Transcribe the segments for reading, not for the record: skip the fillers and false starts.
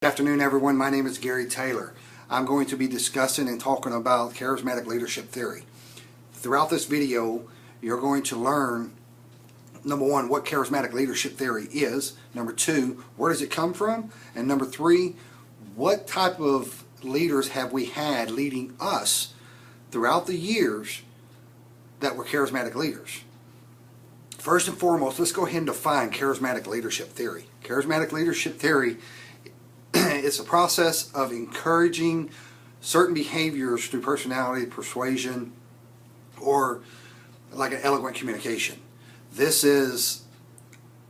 Good afternoon, everyone. My name is Gary Taylor. I'm going to be discussing and talking about charismatic leadership theory. Throughout this video, you're going to learn, number one, what charismatic leadership theory is. Number two, where does it come from? And number three, what type of leaders have we had leading us throughout the years that were charismatic leaders? First and foremost, let's go ahead and define charismatic leadership theory. Charismatic leadership theory is a process of encouraging certain behaviors through personality, persuasion, or like an eloquent communication. This is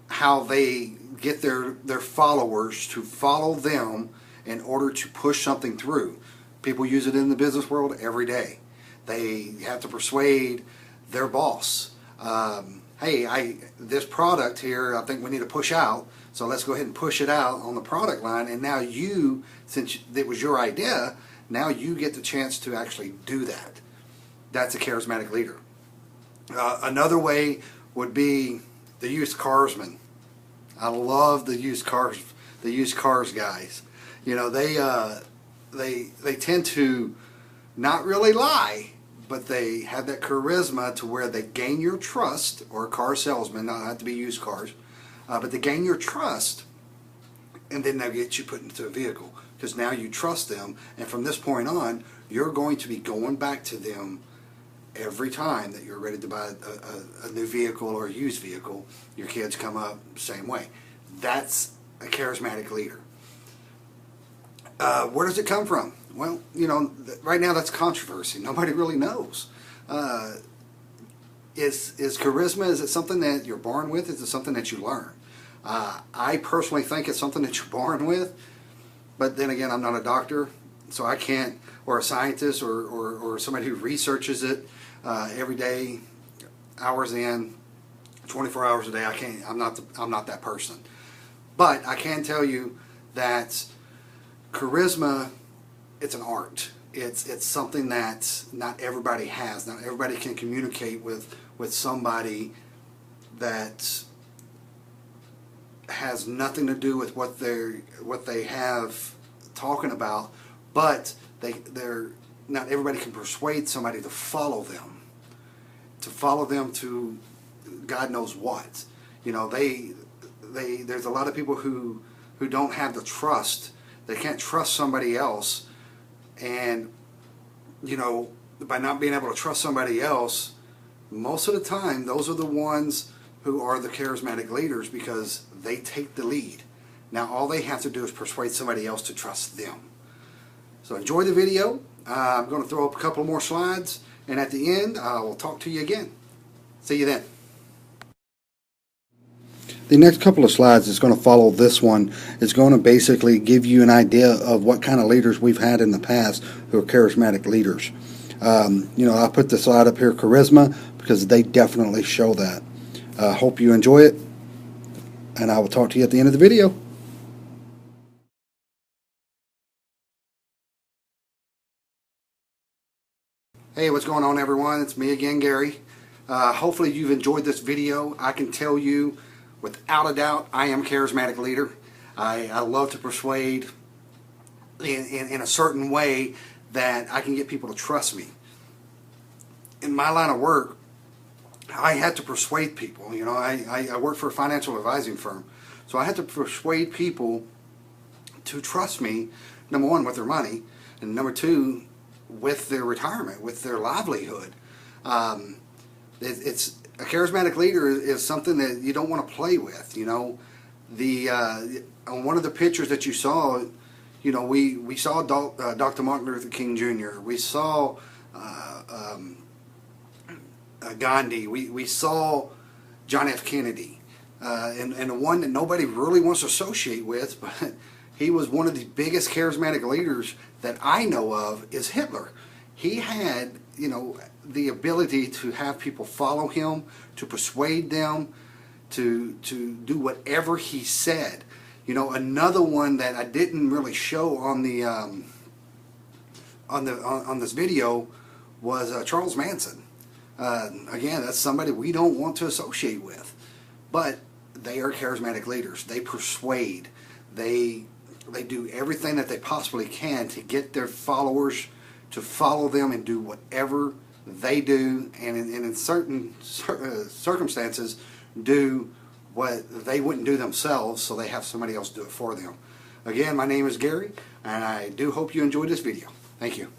how they get their followers to follow them in order to push something through. People use it in the business world every day. They have to persuade their boss. Hey, this product here, I think we need to push out, so let's go ahead and push it out on the product line, and now you, since it was your idea, now you get the chance to actually do that. That's a charismatic leader. Another way would be the used carsman. I love the used cars guys. You know, they tend to not really lie, but they have that charisma to where they gain your trust, or a car salesman, not have to be used cars, but they gain your trust, and then they'll get you put into a vehicle because now you trust them, and from this point on, you're going to be going back to them every time that you're ready to buy a new vehicle or a used vehicle. Your kids come up, same way. That's a charismatic leader. Where does it come from? Well, you know, right now that's controversy. Nobody really knows. Is charisma, is it something that you're born with? Is it something that you learn? I personally think it's something that you're born with, but then again, I'm not a doctor, so I can't, or a scientist, or somebody who researches it every day, hours in, 24 hours a day. I can't. I'm not that person. But I can tell you that charisma, it's an art. It's something that not everybody has. Not everybody can communicate with somebody that has nothing to do with what they have talking about, but they're not everybody can persuade somebody to follow them to God knows what. You know, there's a lot of people who don't have the trust. They can't trust somebody else, and you know, by not being able to trust somebody else, most of the time those are the ones who are the charismatic leaders, because they take the lead. Now all they have to do is persuade somebody else to trust them. So enjoy the video. I'm going to throw up a couple more slides, and at the end I will talk to you again. See you then. The next couple of slides is going to follow this one. It's going to basically give you an idea of what kind of leaders we've had in the past who are charismatic leaders. You know, I put the slide up here, charisma, because they definitely show that. Hope you enjoy it, and I will talk to you at the end of the video. Hey, what's going on, everyone? It's me again, Gary. Hopefully you've enjoyed this video. I can tell you, without a doubt, I am a charismatic leader. I love to persuade in a certain way that I can get people to trust me. In my line of work, I had to persuade people. You know, I work for a financial advising firm, so I had to persuade people to trust me, number one, with their money, and number two, with their retirement, with their livelihood. It's a charismatic leader is something that you don't want to play with. You know, on one of the pictures that you saw, you know, we saw Dr. Martin Luther King Jr. We saw Gandhi. We saw John F. Kennedy, and the one that nobody really wants to associate with, but he was one of the biggest charismatic leaders that I know of, is Hitler. He had, you know, the ability to have people follow him, to persuade them to do whatever he said. You know, another one that I didn't really show on the on this video was Charles Manson. Again, that's somebody we don't want to associate with, but they are charismatic leaders. They persuade. They They do everything that they possibly can to get their followers to follow them and do whatever they do, and in certain circumstances do what they wouldn't do themselves, so they have somebody else do it for them. Again, my name is Gary, and I do hope you enjoyed this video. Thank you.